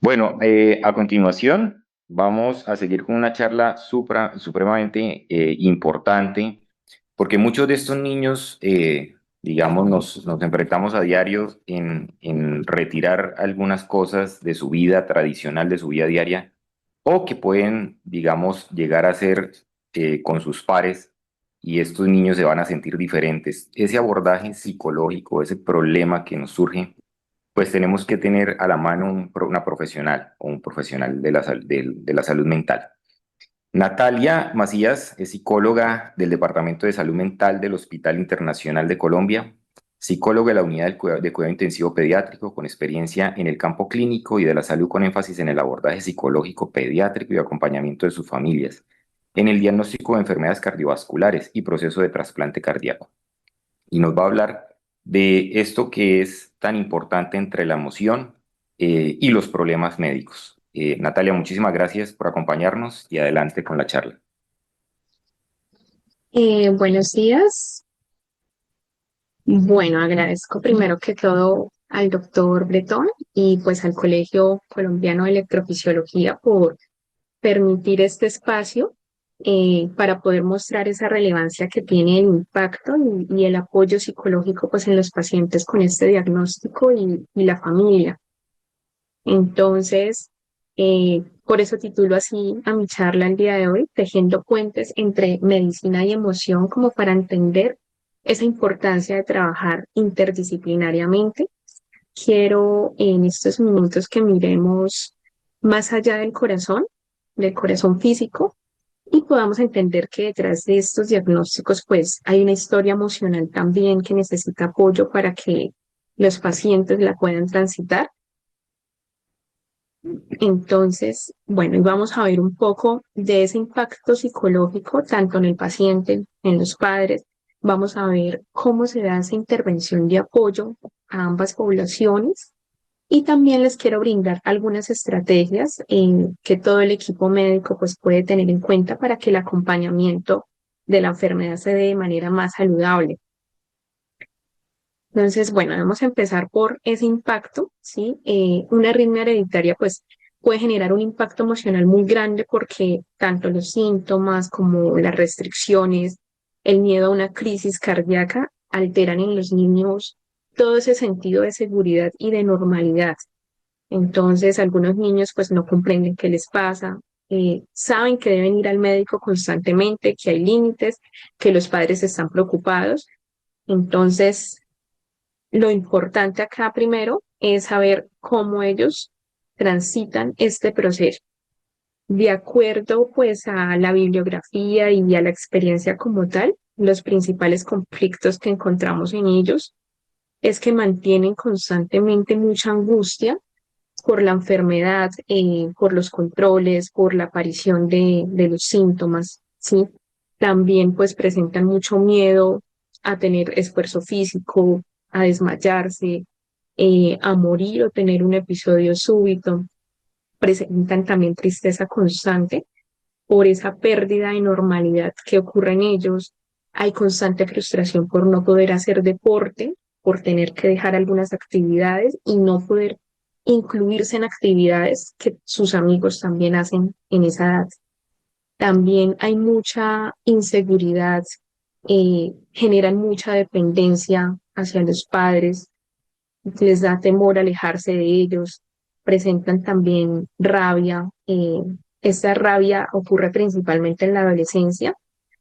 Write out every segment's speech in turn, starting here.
Bueno, a continuación vamos a seguir con una charla supremamente importante, porque muchos de estos niños, digamos, nos enfrentamos a diario en retirar algunas cosas de su vida tradicional, de su vida diaria, o que pueden, digamos, llegar a ser con sus pares, y estos niños se van a sentir diferentes. Ese abordaje psicológico, ese problema que nos surge pues tenemos que tener a la mano una profesional o un profesional de la salud mental. Natalia Macías es psicóloga del Departamento de Salud Mental del Hospital Internacional de Colombia, psicóloga de la Unidad de Cuidado Intensivo Pediátrico con experiencia en el campo clínico y de la salud con énfasis en el abordaje psicológico pediátrico y acompañamiento de sus familias, en el diagnóstico de enfermedades cardiovasculares y proceso de trasplante cardíaco, y nos va a hablar de esto que es tan importante entre la emoción y los problemas médicos. Natalia, muchísimas gracias por acompañarnos y adelante con la charla. Buenos días. Bueno, agradezco primero que todo al doctor Bretón y pues al Colegio Colombiano de Electrofisiología por permitir este espacio para poder mostrar esa relevancia que tiene el impacto y el apoyo psicológico pues en los pacientes con este diagnóstico y la familia. Entonces, por eso titulo así a mi charla el día de hoy, tejiendo puentes entre medicina y emoción, como para entender esa importancia de trabajar interdisciplinariamente. Quiero en estos minutos que miremos más allá del corazón físico, y podamos entender que detrás de estos diagnósticos, pues hay una historia emocional también que necesita apoyo para que los pacientes la puedan transitar. Entonces, bueno, y vamos a ver un poco de ese impacto psicológico, tanto en el paciente, en los padres. Vamos a ver cómo se da esa intervención de apoyo a ambas poblaciones. Y también les quiero brindar algunas estrategias que todo el equipo médico pues, puede tener en cuenta para que el acompañamiento de la enfermedad se dé de manera más saludable. Entonces, bueno, vamos a empezar por ese impacto, ¿sí? Una arritmia hereditaria, pues, puede generar un impacto emocional muy grande porque tanto los síntomas como las restricciones, el miedo a una crisis cardíaca alteran en los niños todo ese sentido de seguridad y de normalidad. Entonces, algunos niños, pues, no comprenden qué les pasa, saben que deben ir al médico constantemente, que hay límites, que los padres están preocupados. Entonces, lo importante acá primero es saber cómo ellos transitan este proceso. De acuerdo pues a la bibliografía y a la experiencia como tal, los principales conflictos que encontramos en ellos es que mantienen constantemente mucha angustia por la enfermedad, por los controles, por la aparición de los síntomas, ¿sí? También pues presentan mucho miedo a tener esfuerzo físico, a desmayarse, a morir o tener un episodio súbito. Presentan también tristeza constante por esa pérdida de normalidad que ocurre en ellos. Hay constante frustración por no poder hacer deporte, por tener que dejar algunas actividades y no poder incluirse en actividades que sus amigos también hacen en esa edad. También hay mucha inseguridad, generan mucha dependencia hacia los padres, les da temor alejarse de ellos, presentan también rabia. Esta rabia ocurre principalmente en la adolescencia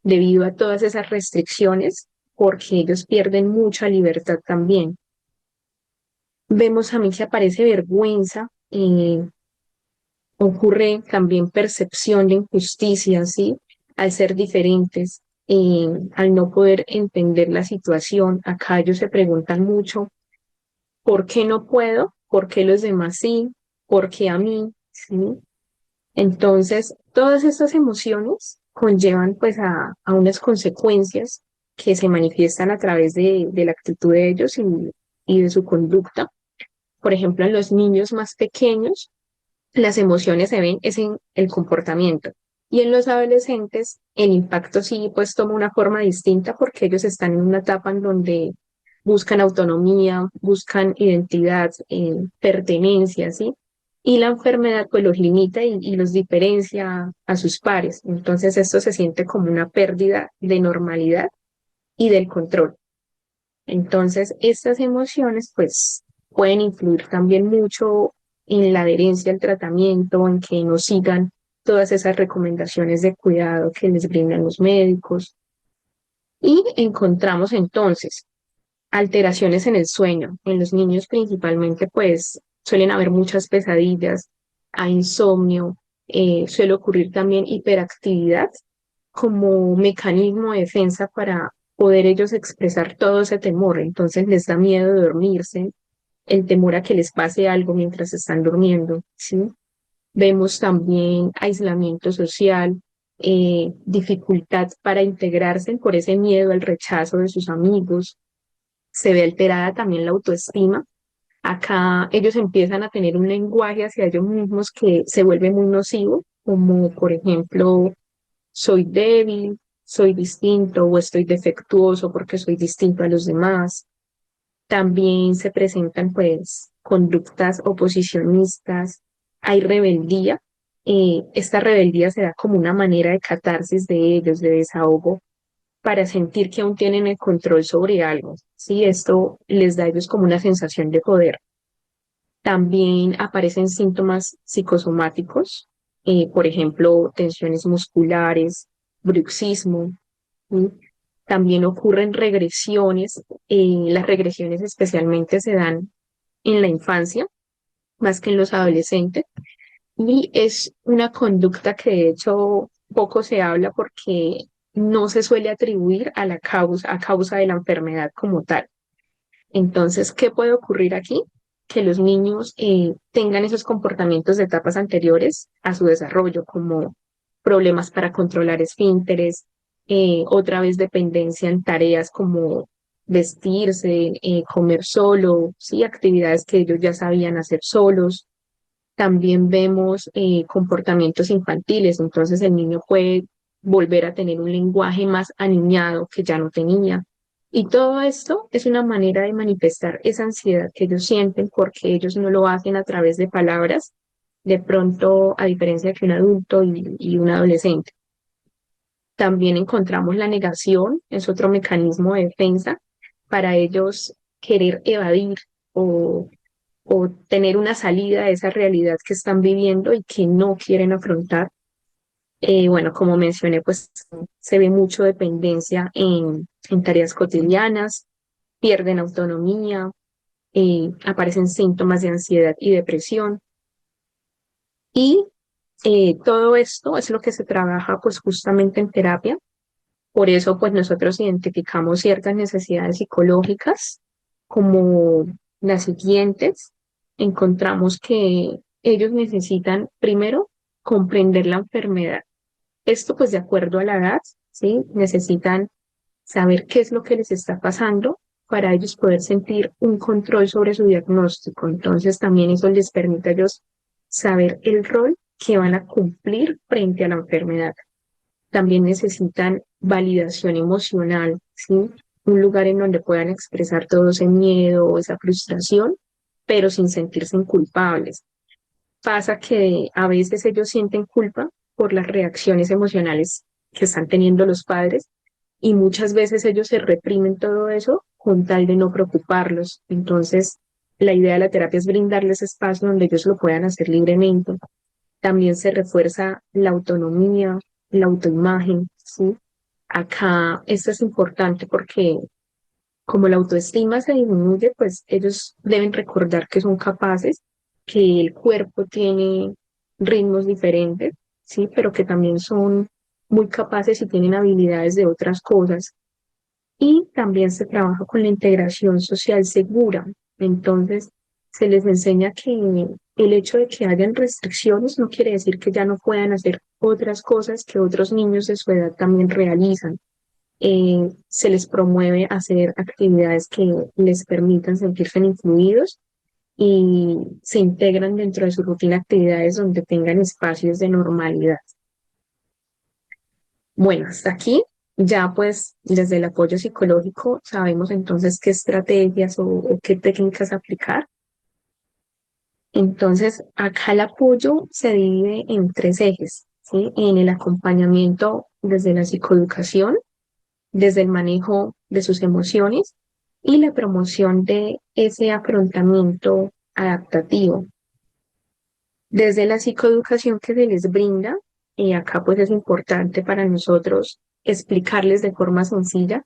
debido a todas esas restricciones porque ellos pierden mucha libertad también. Vemos a mí que aparece vergüenza, ocurre también percepción de injusticia, ¿sí? Al ser diferentes, al no poder entender la situación. Acá ellos se preguntan mucho, ¿por qué no puedo? ¿Por qué los demás sí? ¿Por qué a mí? ¿Sí? Entonces, todas estas emociones conllevan pues a unas consecuencias que se manifiestan a través de la actitud de ellos y de su conducta. Por ejemplo, en los niños más pequeños, las emociones se ven es en el comportamiento. Y en los adolescentes, el impacto sí pues toma una forma distinta porque ellos están en una etapa en donde buscan autonomía, buscan identidad, pertenencia, ¿sí? y la enfermedad pues los limita y los diferencia a sus pares. Entonces esto se siente como una pérdida de normalidad y del control. Entonces estas emociones pues pueden influir también mucho en la adherencia al tratamiento, en que no sigan todas esas recomendaciones de cuidado que les brindan los médicos. Y encontramos entonces alteraciones en el sueño. En los niños principalmente, pues suelen haber muchas pesadillas, hay insomnio, suele ocurrir también hiperactividad como mecanismo de defensa para poder ellos expresar todo ese temor. Entonces les da miedo de dormirse, el temor a que les pase algo mientras están durmiendo, ¿sí? Vemos también aislamiento social, dificultad para integrarse por ese miedo al rechazo de sus amigos. Se ve alterada también la autoestima. Acá ellos empiezan a tener un lenguaje hacia ellos mismos que se vuelve muy nocivo, como por ejemplo, soy débil, soy distinto o estoy defectuoso porque soy distinto a los demás. También se presentan pues conductas oposicionistas, hay rebeldía. Esta rebeldía se da como una manera de catarsis de ellos, de desahogo para sentir que aún tienen el control sobre algo. Sí, esto les da a ellos como una sensación de poder. También aparecen síntomas psicosomáticos, por ejemplo, tensiones musculares, bruxismo. ¿Sí? También ocurren regresiones. Las regresiones especialmente se dan en la infancia, más que en los adolescentes. Y es una conducta que de hecho poco se habla porque no se suele atribuir a causa de la enfermedad como tal. Entonces, ¿qué puede ocurrir aquí? Que los niños tengan esos comportamientos de etapas anteriores a su desarrollo, como problemas para controlar esfínteres, otra vez dependencia en tareas como vestirse, comer solo, ¿sí? Actividades que ellos ya sabían hacer solos. También vemos comportamientos infantiles, entonces el niño puede volver a tener un lenguaje más aniñado que ya no tenía. Y todo esto es una manera de manifestar esa ansiedad que ellos sienten porque ellos no lo hacen a través de palabras, de pronto a diferencia que un adulto y un adolescente. También encontramos la negación, es otro mecanismo de defensa para ellos querer evadir o tener una salida a esa realidad que están viviendo y que no quieren afrontar. Bueno, como mencioné, pues se ve mucho dependencia en tareas cotidianas, pierden autonomía, aparecen síntomas de ansiedad y depresión. Y todo esto es lo que se trabaja pues justamente en terapia. Por eso pues nosotros identificamos ciertas necesidades psicológicas como las siguientes. Encontramos que ellos necesitan primero comprender la enfermedad. Esto pues de acuerdo a la edad, ¿sí? Necesitan saber qué es lo que les está pasando para ellos poder sentir un control sobre su diagnóstico. Entonces también eso les permite a ellos saber el rol que van a cumplir frente a la enfermedad. También necesitan validación emocional, ¿sí? Un lugar en donde puedan expresar todo ese miedo o esa frustración, pero sin sentirse culpables. Pasa que a veces ellos sienten culpa por las reacciones emocionales que están teniendo los padres y muchas veces ellos se reprimen todo eso con tal de no preocuparlos. Entonces, la idea de la terapia es brindarles espacio donde ellos lo puedan hacer libremente. También se refuerza la autonomía, la autoimagen, ¿sí? Acá esto es importante porque como la autoestima se disminuye, pues ellos deben recordar que son capaces, que el cuerpo tiene ritmos diferentes, ¿sí? Pero que también son muy capaces y tienen habilidades de otras cosas. Y también se trabaja con la integración social segura. Entonces, se les enseña que el hecho de que hayan restricciones no quiere decir que ya no puedan hacer otras cosas que otros niños de su edad también realizan. Se les promueve hacer actividades que les permitan sentirse incluidos y se integran dentro de su rutina actividades donde tengan espacios de normalidad. Bueno, hasta aquí ya pues desde el apoyo psicológico sabemos entonces qué estrategias o qué técnicas aplicar. Entonces, acá el apoyo se divide en tres ejes, ¿sí? En el acompañamiento desde la psicoeducación, desde el manejo de sus emociones y la promoción de ese afrontamiento adaptativo. Desde la psicoeducación que se les brinda, y acá pues es importante para nosotros explicarles de forma sencilla.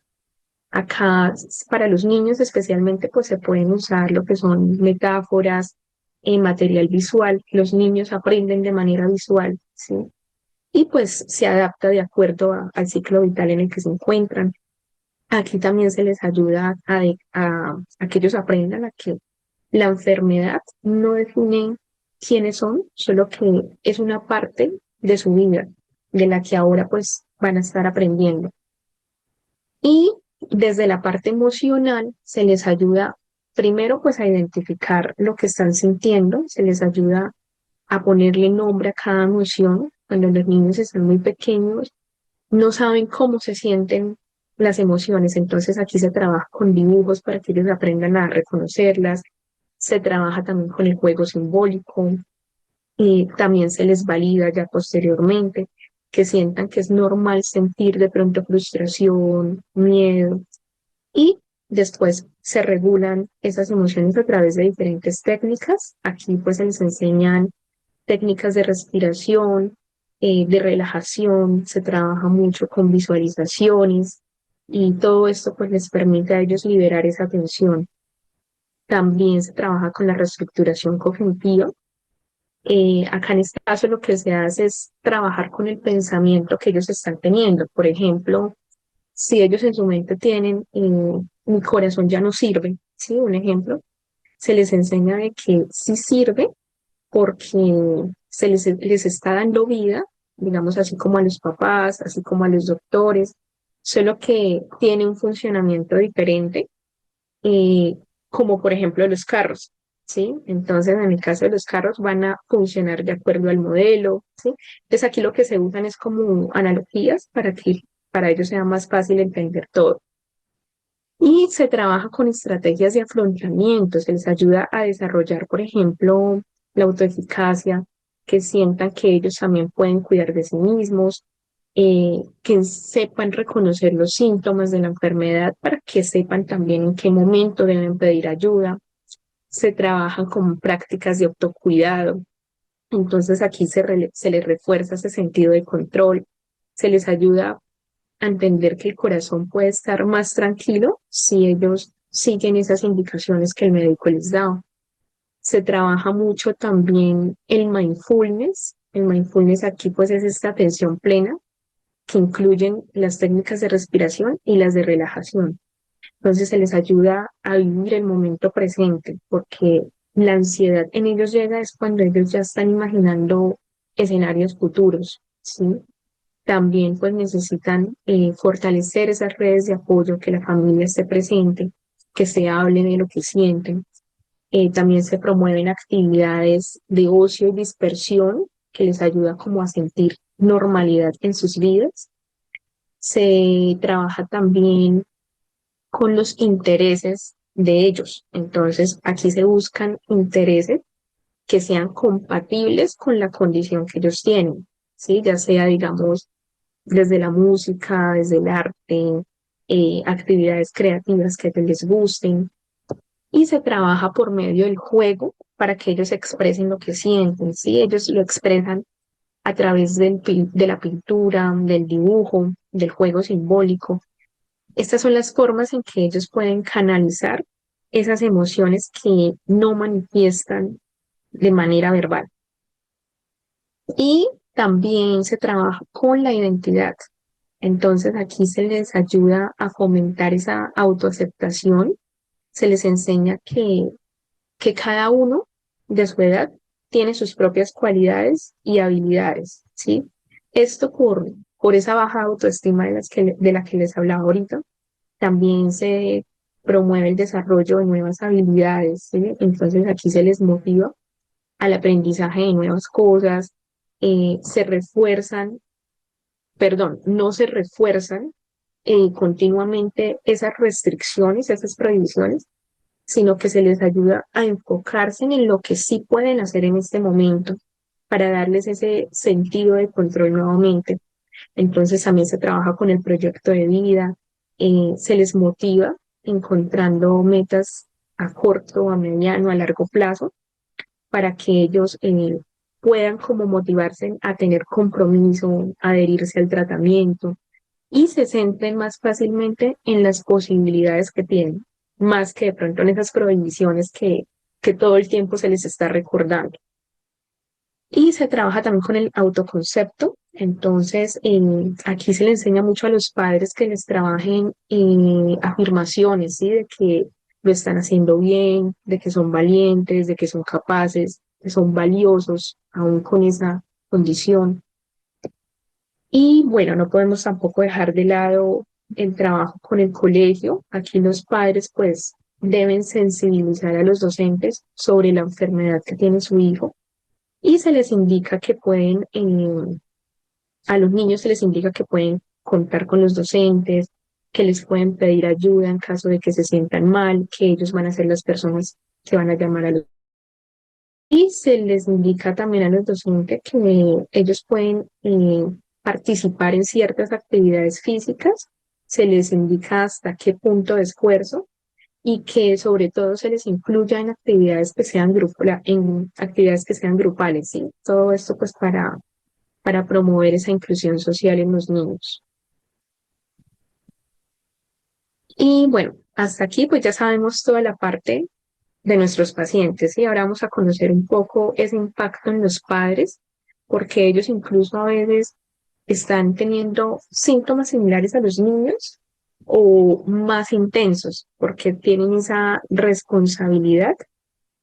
Acá para los niños especialmente pues se pueden usar lo que son metáforas, material visual. Los niños aprenden de manera visual, ¿sí? Y pues se adapta de acuerdo al ciclo vital en el que se encuentran. Aquí también se les ayuda a que ellos aprendan a que la enfermedad no define quiénes son, solo que es una parte de su vida, de la que ahora pues van a estar aprendiendo. Y desde la parte emocional se les ayuda primero pues a identificar lo que están sintiendo, se les ayuda a ponerle nombre a cada emoción. Cuando los niños están muy pequeños, no saben cómo se sienten las emociones, entonces aquí se trabaja con dibujos para que ellos aprendan a reconocerlas, se trabaja también con el juego simbólico y también se les valida ya posteriormente que sientan que es normal sentir de pronto frustración, miedo y después se regulan esas emociones a través de diferentes técnicas. Aquí pues se les enseñan técnicas de respiración, de relajación, se trabaja mucho con visualizaciones y todo esto pues les permite a ellos liberar esa tensión. También se trabaja con la reestructuración cognitiva. Acá en este caso lo que se hace es trabajar con el pensamiento que ellos están teniendo. Por ejemplo, si ellos en su mente tienen, mi corazón ya no sirve, ¿sí? Un ejemplo, se les enseña de que sí sirve porque les está dando vida, digamos así como a los papás, así como a los doctores, solo que tiene un funcionamiento diferente, eh, como por ejemplo los carros, ¿sí? Entonces, en el caso de los carros van a funcionar de acuerdo al modelo, ¿sí? Entonces, aquí lo que se usan es como analogías para que para ellos sea más fácil entender todo. Y se trabaja con estrategias de afrontamiento, se les ayuda a desarrollar, por ejemplo, la autoeficacia, que sientan que ellos también pueden cuidar de sí mismos, que sepan reconocer los síntomas de la enfermedad para que sepan también en qué momento deben pedir ayuda. Se trabajan con prácticas de autocuidado, entonces aquí se les refuerza ese sentido de control, se les ayuda a entender que el corazón puede estar más tranquilo si ellos siguen esas indicaciones que el médico les da. Se trabaja mucho también el mindfulness. El mindfulness aquí pues es esta atención plena que incluyen las técnicas de respiración y las de relajación. Entonces se les ayuda a vivir el momento presente porque la ansiedad en ellos llega es cuando ellos ya están imaginando escenarios futuros, ¿sí? También pues necesitan fortalecer esas redes de apoyo, que la familia esté presente, que se hable de lo que sienten. También se promueven actividades de ocio y dispersión que les ayuda como a sentir normalidad en sus vidas. Se trabaja también con los intereses de ellos. Entonces, aquí se buscan intereses que sean compatibles con la condición que ellos tienen, ¿sí? Ya sea, digamos, desde la música, desde el arte, actividades creativas que les gusten, y se trabaja por medio del juego para que ellos expresen lo que sienten, ¿sí? Ellos lo expresan a través de la pintura, del dibujo, del juego simbólico. Estas son las formas en que ellos pueden canalizar esas emociones que no manifiestan de manera verbal. Y también se trabaja con la identidad. Entonces aquí se les ayuda a fomentar esa autoaceptación, se les enseña que cada uno de su edad tiene sus propias cualidades y habilidades, ¿sí? Esto por esa baja autoestima de la que les hablaba ahorita, también se promueve el desarrollo de nuevas habilidades, ¿sí? Entonces aquí se les motiva al aprendizaje de nuevas cosas, se refuerzan, perdón, no se refuerzan continuamente esas restricciones, esas prohibiciones, sino que se les ayuda a enfocarse en lo que sí pueden hacer en este momento para darles ese sentido de control nuevamente. Entonces también se trabaja con el proyecto de vida, se les motiva encontrando metas a corto, a mediano, a largo plazo para que ellos puedan como motivarse a tener compromiso, adherirse al tratamiento y se centren más fácilmente en las posibilidades que tienen, más que de pronto en esas prohibiciones que todo el tiempo se les está recordando. Y se trabaja también con el autoconcepto. Entonces, aquí se le enseña mucho a los padres que les trabajen afirmaciones, ¿sí? De que lo están haciendo bien, de que son valientes, de que son capaces, que son valiosos, aún con esa condición. Y bueno, no podemos tampoco dejar de lado el trabajo con el colegio. Aquí los padres pues deben sensibilizar a los docentes sobre la enfermedad que tiene su hijo y se les indica que pueden, a los niños se les indica que pueden contar con los docentes, que les pueden pedir ayuda en caso de que se sientan mal, que ellos van a ser las personas que van a llamar a los... Y se les indica también a los docentes que ellos pueden participar en ciertas actividades físicas, se les indica hasta qué punto de esfuerzo y que sobre todo se les incluya en actividades que sean en actividades que sean grupales, ¿sí? Todo esto pues para promover esa inclusión social en los niños. Y bueno, hasta aquí pues ya sabemos toda la parte de nuestros pacientes y ahora vamos a conocer un poco ese impacto en los padres, porque ellos incluso a veces están teniendo síntomas similares a los niños o más intensos, porque tienen esa responsabilidad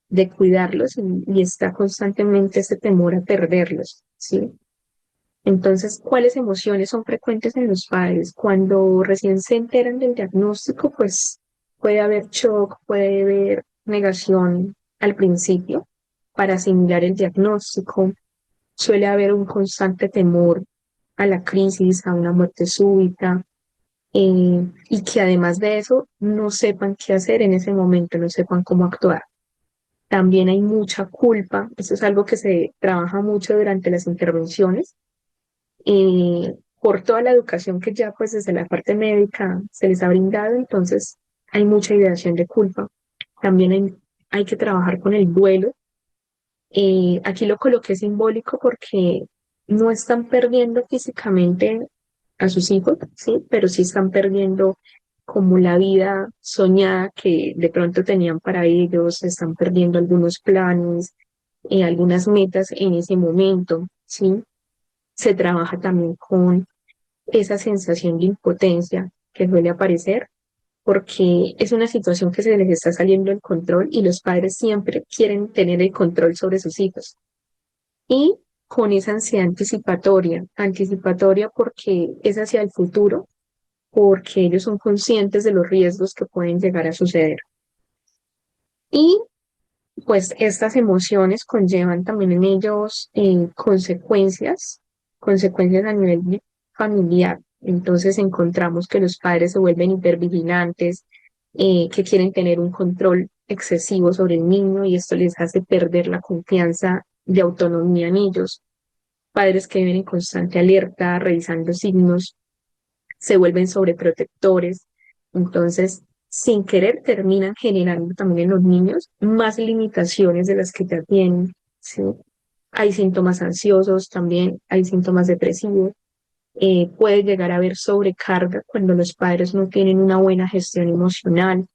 de cuidarlos y está constantemente ese temor a perderlos, ¿sí? Entonces, ¿cuáles emociones son frecuentes en los padres? Cuando recién se enteran del diagnóstico, pues puede haber shock, puede haber negación al principio para asimilar el diagnóstico, suele haber un constante temor a la crisis, a una muerte súbita, y que además de eso no sepan qué hacer en ese momento, no sepan cómo actuar. También hay mucha culpa, eso es algo que se trabaja mucho durante las intervenciones, por toda la educación que ya pues desde la parte médica se les ha brindado, entonces hay mucha ideación de culpa. También hay que trabajar con el duelo. Aquí lo coloqué simbólico porque no están perdiendo físicamente a sus hijos, ¿sí? Pero sí están perdiendo como la vida soñada que de pronto tenían para ellos, están perdiendo algunos planes, algunas metas en ese momento, ¿sí? Se trabaja también con esa sensación de impotencia que suele aparecer porque es una situación que se les está saliendo del control y los padres siempre quieren tener el control sobre sus hijos. Y con esa ansiedad anticipatoria, anticipatoria porque es hacia el futuro, porque ellos son conscientes de los riesgos que pueden llegar a suceder. Y pues estas emociones conllevan también en ellos consecuencias a nivel familiar. Entonces encontramos que los padres se vuelven hipervigilantes, que quieren tener un control excesivo sobre el niño y esto les hace perder la confianza de autonomía en ellos. Padres que viven en constante alerta, revisando signos, se vuelven sobreprotectores. Entonces, sin querer, terminan generando también en los niños más limitaciones de las que ya tienen, ¿sí? Hay síntomas ansiosos también, hay síntomas depresivos. Puede llegar a haber sobrecarga cuando los padres no tienen una buena gestión emocional.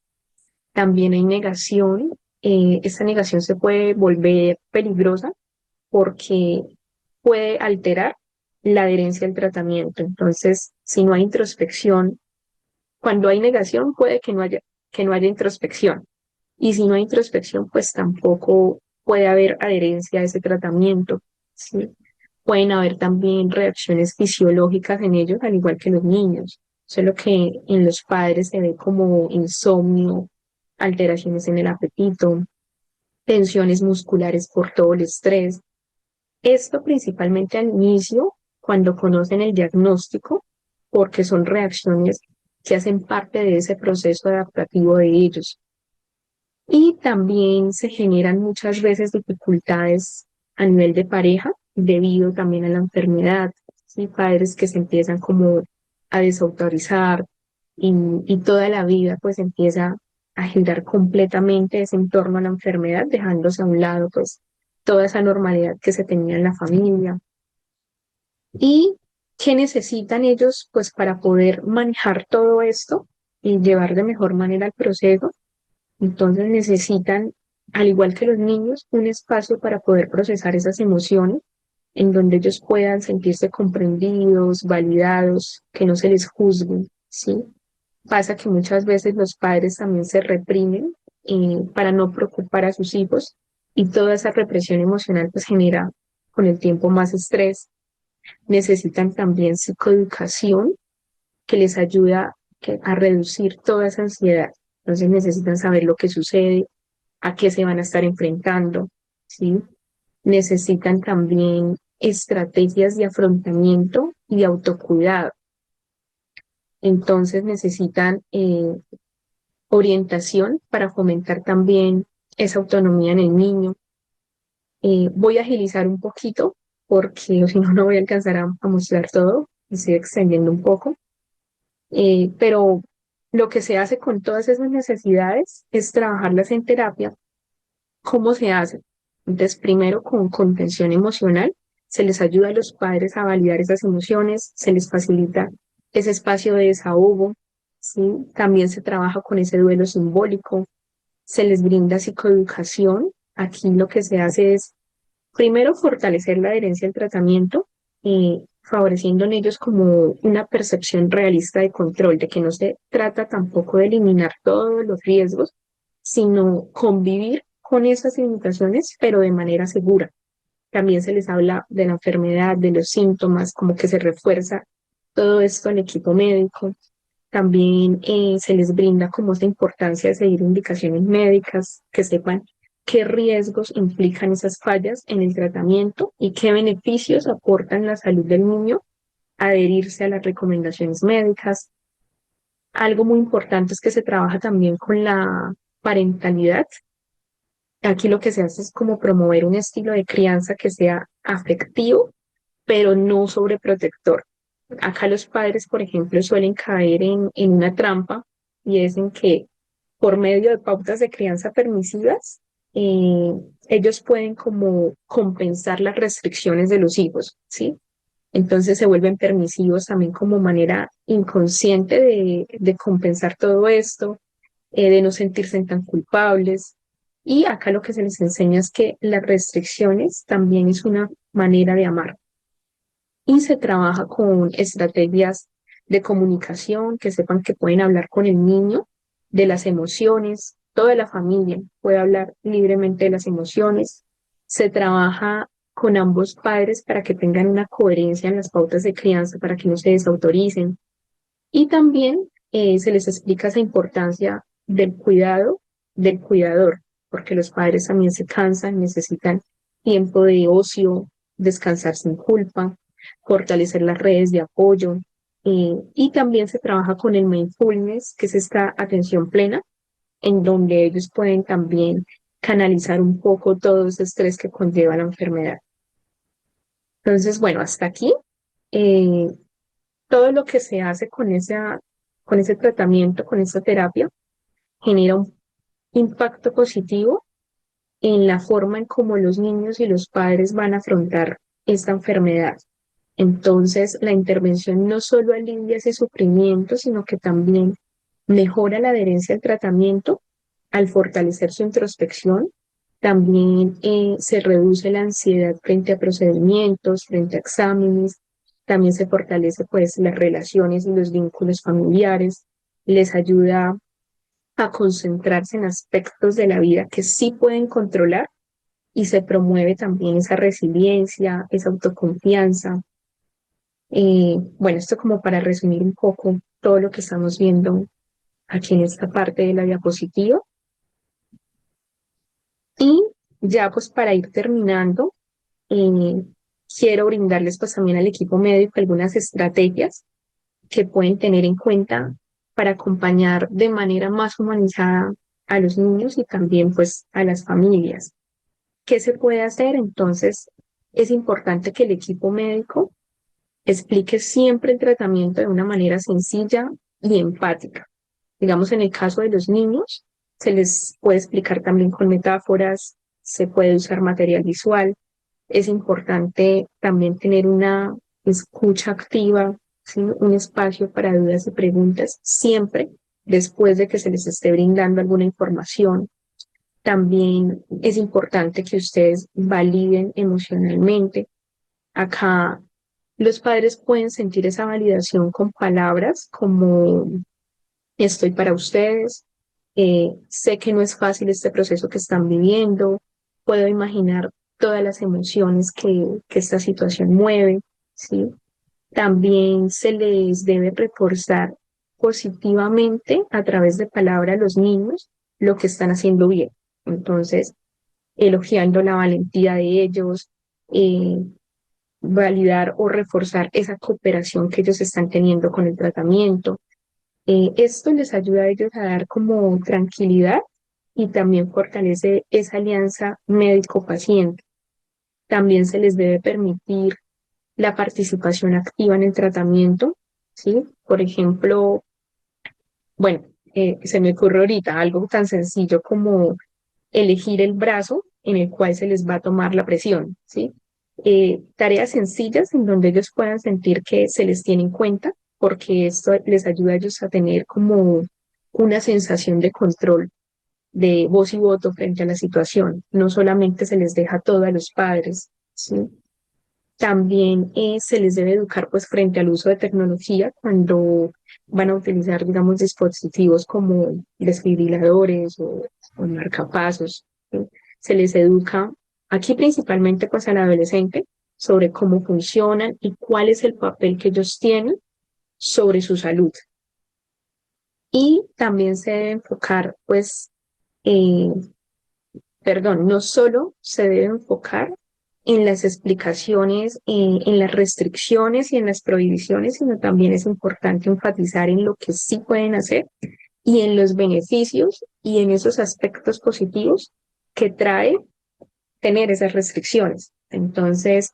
También hay negación. Esta negación se puede volver peligrosa porque puede alterar la adherencia al tratamiento. Entonces, si no hay introspección, cuando hay negación puede que no haya introspección. Y si no hay introspección, pues tampoco puede haber adherencia a ese tratamiento, ¿sí? Pueden haber también reacciones fisiológicas en ellos, al igual que los niños. Solo que en los padres se ve como insomnio, alteraciones en el apetito, tensiones musculares por todo el estrés. Esto principalmente al inicio, cuando conocen el diagnóstico, porque son reacciones que hacen parte de ese proceso adaptativo de ellos. Y también se generan muchas veces dificultades a nivel de pareja debido también a la enfermedad. ¿Sí? Padres que se empiezan como a desautorizar y toda la vida pues empieza a girar completamente ese en torno a la enfermedad, dejándose a un lado pues toda esa normalidad que se tenía en la familia. ¿Y qué necesitan ellos pues para poder manejar todo esto y llevar de mejor manera el proceso? Entonces necesitan, al igual que los niños, un espacio para poder procesar esas emociones, en donde ellos puedan sentirse comprendidos, validados, que no se les juzgue, ¿sí? Pasa que muchas veces los padres también se reprimen para no preocupar a sus hijos y toda esa represión emocional pues genera con el tiempo más estrés. Necesitan también psicoeducación que les ayuda a reducir toda esa ansiedad. Entonces necesitan saber lo que sucede, a qué se van a estar enfrentando, ¿sí? Necesitan también estrategias de afrontamiento y de autocuidado. Entonces necesitan orientación para fomentar también esa autonomía en el niño. Voy a agilizar un poquito porque si no, no voy a alcanzar a mostrar todo. Me estoy extendiendo un poco. Pero lo que se hace con todas esas necesidades es trabajarlas en terapia. ¿Cómo se hace? Entonces, primero con contención emocional, se les ayuda a los padres a validar esas emociones, se les facilita ese espacio de desahogo, ¿sí? También se trabaja con ese duelo simbólico, se les brinda psicoeducación. Aquí lo que se hace es primero, fortalecer la adherencia al tratamiento, favoreciendo en ellos como una percepción realista de control, de que no se trata tampoco de eliminar todos los riesgos, sino convivir con esas limitaciones, pero de manera segura. También se les habla de la enfermedad, de los síntomas, como que se refuerza todo esto al equipo médico. También se les brinda como esa importancia de seguir indicaciones médicas, que sepan qué riesgos implican esas fallas en el tratamiento y qué beneficios aportan la salud del niño adherirse a las recomendaciones médicas. Algo muy importante es que se trabaja también con la parentalidad. Aquí lo que se hace es como promover un estilo de crianza que sea afectivo, pero no sobreprotector. Acá los padres, por ejemplo, suelen caer en una trampa y es en que por medio de pautas de crianza permisivas, eh, ellos pueden como compensar las restricciones de los hijos, ¿sí? Entonces se vuelven permisivos también como manera inconsciente de compensar todo esto, de no sentirse tan culpables. Y acá lo que se les enseña es que las restricciones también es una manera de amar y se trabaja con estrategias de comunicación, que sepan que pueden hablar con el niño de las emociones, toda la familia puede hablar libremente de las emociones. Se trabaja con ambos padres para que tengan una coherencia en las pautas de crianza, para que no se desautoricen. Y también se les explica esa importancia del cuidado del cuidador, porque los padres también se cansan, necesitan tiempo de ocio, descansar sin culpa, fortalecer las redes de apoyo. Y también se trabaja con el mindfulness, que es esta atención plena, en donde ellos pueden también canalizar un poco todo ese estrés que conlleva la enfermedad. Entonces, bueno, hasta aquí. eh, Todo lo que se hace con ese tratamiento, con esa terapia, genera un impacto positivo en la forma en cómo los niños y los padres van a afrontar esta enfermedad. Entonces, la intervención no solo alivia ese sufrimiento, sino que también mejora la adherencia al tratamiento al fortalecer su introspección. También se reduce la ansiedad frente a procedimientos, frente a exámenes. También se fortalece pues las relaciones y los vínculos familiares. Les ayuda a concentrarse en aspectos de la vida que sí pueden controlar y se promueve también esa resiliencia, esa autoconfianza. Bueno, esto como para resumir un poco todo lo que estamos viendo aquí en esta parte de la diapositiva. Y ya pues para ir terminando, eh, quiero brindarles pues también al equipo médico algunas estrategias que pueden tener en cuenta para acompañar de manera más humanizada a los niños y también pues a las familias. ¿Qué se puede hacer? Entonces, es importante que el equipo médico explique siempre el tratamiento de una manera sencilla y empática. Digamos, en el caso de los niños, se les puede explicar también con metáforas, se puede usar material visual. Es importante también tener una escucha activa, ¿sí? Un espacio para dudas y preguntas, siempre después de que se les esté brindando alguna información. También es importante que ustedes validen emocionalmente. Acá los padres pueden sentir esa validación con palabras como estoy para ustedes, sé que no es fácil este proceso que están viviendo, puedo imaginar todas las emociones que esta situación mueve, ¿sí? También se les debe reforzar positivamente a través de palabras a los niños lo que están haciendo bien. Entonces, elogiando la valentía de ellos, eh, validar o reforzar esa cooperación que ellos están teniendo con el tratamiento. Esto les ayuda a ellos a dar como tranquilidad y también fortalece esa alianza médico-paciente. También se les debe permitir la participación activa en el tratamiento, ¿sí? Por ejemplo, bueno, se me ocurre ahorita algo tan sencillo como elegir el brazo en el cual se les va a tomar la presión, ¿sí? Tareas sencillas en donde ellos puedan sentir que se les tiene en cuenta, porque esto les ayuda a ellos a tener como una sensación de control, de voz y voto frente a la situación. No solamente se les deja todo a los padres, ¿sí? También se les debe educar pues frente al uso de tecnología cuando van a utilizar, digamos, dispositivos como desfibriladores o marcapasos, ¿sí? Se les educa aquí principalmente pues al adolescente sobre cómo funcionan y cuál es el papel que ellos tienen sobre su salud. Y también se debe enfocar pues eh, perdón, no solo se debe enfocar en las explicaciones, en las restricciones y en las prohibiciones, sino también es importante enfatizar en lo que sí pueden hacer y en los beneficios y en esos aspectos positivos que trae tener esas restricciones. Entonces,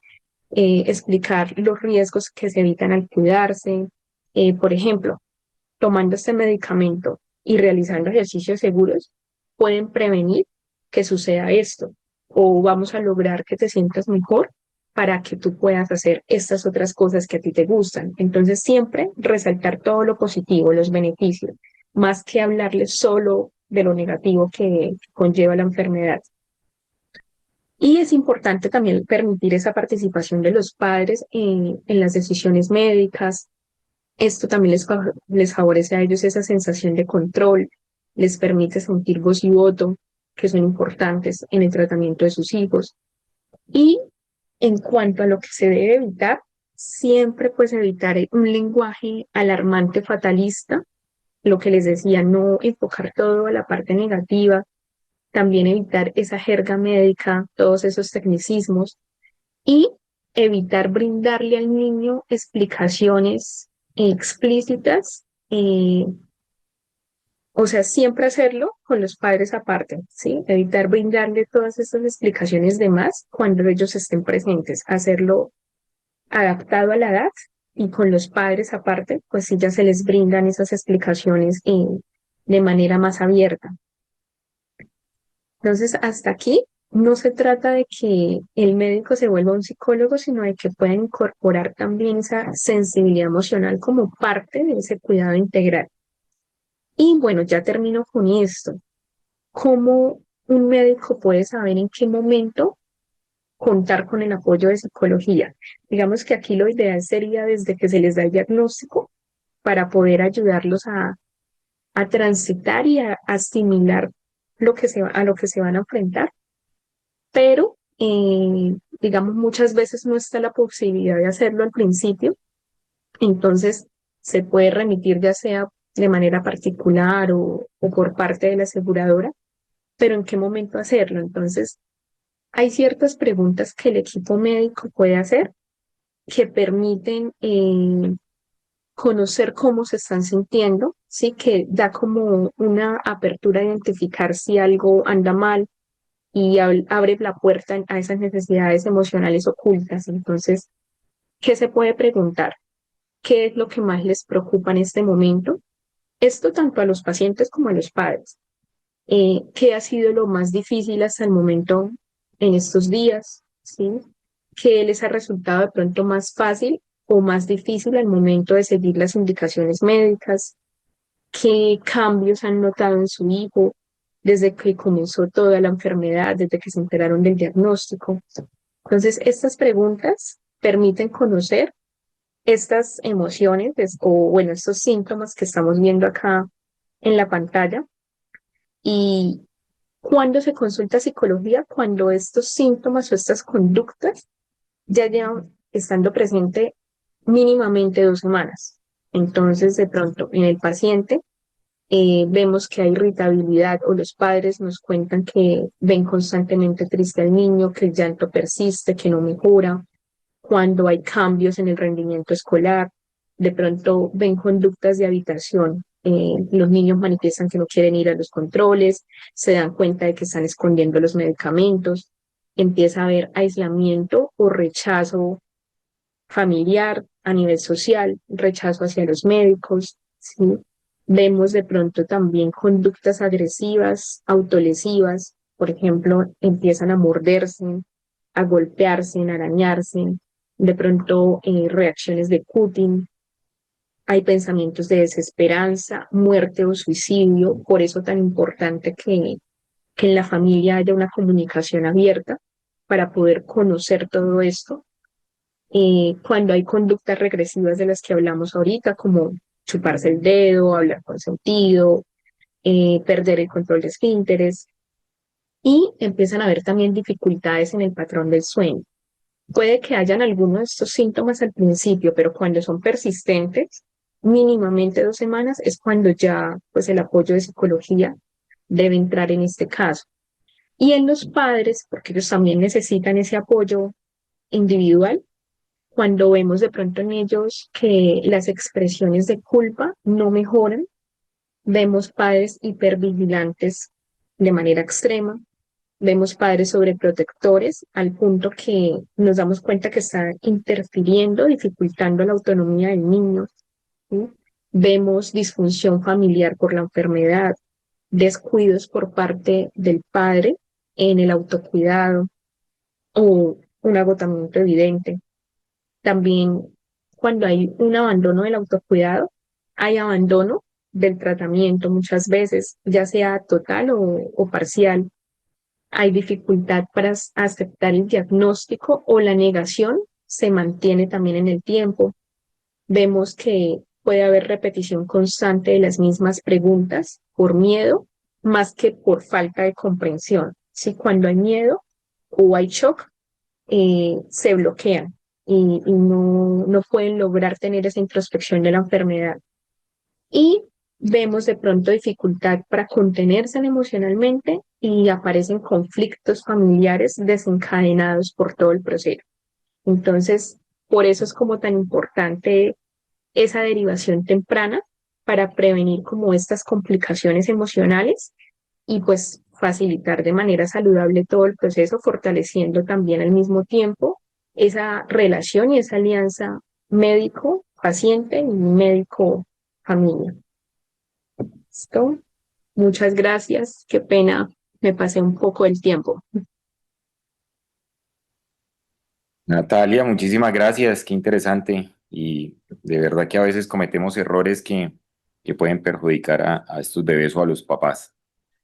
explicar los riesgos que se evitan al cuidarse, por ejemplo, tomando este medicamento y realizando ejercicios seguros, pueden prevenir que suceda esto o vamos a lograr que te sientas mejor para que tú puedas hacer estas otras cosas que a ti te gustan. Entonces, siempre resaltar todo lo positivo, los beneficios, más que hablarles solo de lo negativo que conlleva la enfermedad. Y es importante también permitir esa participación de los padres en las decisiones médicas. Esto también les favorece a ellos esa sensación de control, les permite sentir voz y voto, que son importantes en el tratamiento de sus hijos. Y en cuanto a lo que se debe evitar, siempre pues evitar un lenguaje alarmante fatalista, lo que les decía, no enfocar todo a la parte negativa, también evitar esa jerga médica, todos esos tecnicismos y evitar brindarle al niño explicaciones explícitas, o sea, siempre hacerlo con los padres aparte, ¿sí? Evitar brindarle todas estas explicaciones de más cuando ellos estén presentes, hacerlo adaptado a la edad y con los padres aparte, pues sí ya se les brindan esas explicaciones de manera más abierta. Entonces, hasta aquí no se trata de que el médico se vuelva un psicólogo, sino de que pueda incorporar también esa sensibilidad emocional como parte de ese cuidado integral. Y bueno, ya termino con esto. ¿Cómo un médico puede saber en qué momento contar con el apoyo de psicología? Digamos que aquí lo ideal sería desde que se les da el diagnóstico para poder ayudarlos a transitar y a asimilar a lo que se van a enfrentar, pero digamos muchas veces no está la posibilidad de hacerlo al principio, entonces se puede remitir ya sea de manera particular o por parte de la aseguradora, pero ¿en qué momento hacerlo? Entonces, hay ciertas preguntas que el equipo médico puede hacer que permiten conocer cómo se están sintiendo, sí, que da como una apertura a identificar si algo anda mal y abre la puerta a esas necesidades emocionales ocultas. Entonces, ¿qué se puede preguntar? ¿Qué es lo que más les preocupa en este momento? Esto tanto a los pacientes como a los padres. ¿Qué ha sido lo más difícil hasta el momento en estos días? ¿Sí? ¿Qué les ha resultado de pronto más fácil o más difícil al momento de seguir las indicaciones médicas? ¿Qué cambios han notado en su hijo desde que comenzó toda la enfermedad, desde que se enteraron del diagnóstico? Entonces, estas preguntas permiten conocer estas emociones o, bueno, estos síntomas que estamos viendo acá en la pantalla. Y cuando se consulta psicología, cuando estos síntomas o estas conductas ya llevan estando presente mínimamente 2 semanas. Entonces, de pronto, en el paciente vemos que hay irritabilidad o los padres nos cuentan que ven constantemente triste al niño, que el llanto persiste, que no mejora, cuando hay cambios en el rendimiento escolar, de pronto ven conductas de habitación. Los niños manifiestan que no quieren ir a los controles, se dan cuenta de que están escondiendo los medicamentos, empieza a haber aislamiento o rechazo familiar a nivel social, rechazo hacia los médicos, ¿sí? Vemos de pronto también conductas agresivas, autolesivas, por ejemplo, empiezan a morderse, a golpearse, a arañarse, de pronto reacciones de cutting, hay pensamientos de desesperanza, muerte o suicidio, por eso tan importante que en la familia haya una comunicación abierta para poder conocer todo esto. Cuando hay conductas regresivas de las que hablamos ahorita, como chuparse el dedo, hablar con sentido, perder el control de esfínteres, y empiezan a haber también dificultades en el patrón del sueño. Puede que hayan algunos de estos síntomas al principio, pero cuando son persistentes, mínimamente 2 semanas, es cuando ya pues el apoyo de psicología debe entrar en este caso. Y en los padres, porque ellos también necesitan ese apoyo individual, cuando vemos de pronto en ellos que las expresiones de culpa no mejoran, vemos padres hipervigilantes de manera extrema, vemos padres sobreprotectores al punto que nos damos cuenta que están interfiriendo, dificultando la autonomía del niño, ¿sí? Vemos disfunción familiar por la enfermedad, descuidos por parte del padre en el autocuidado o un agotamiento evidente. También cuando hay un abandono del autocuidado, hay abandono del tratamiento muchas veces, ya sea total o parcial. Hay dificultad para aceptar el diagnóstico o la negación se mantiene también en el tiempo. Vemos que puede haber repetición constante de las mismas preguntas por miedo más que por falta de comprensión. Si cuando hay miedo o hay shock, se bloquean y no pueden lograr tener esa introspección de la enfermedad. Y vemos de pronto dificultad para contenerse emocionalmente y aparecen conflictos familiares desencadenados por todo el proceso. Entonces, por eso es como tan importante esa derivación temprana para prevenir como estas complicaciones emocionales y pues facilitar de manera saludable todo el proceso, fortaleciendo también al mismo tiempo esa relación y esa alianza médico-paciente y médico-familia. ¿Listo? Muchas gracias. Qué pena, me pasé un poco el tiempo. Natalia, muchísimas gracias, qué interesante. Y de verdad que a veces cometemos errores que pueden perjudicar a estos bebés o a los papás.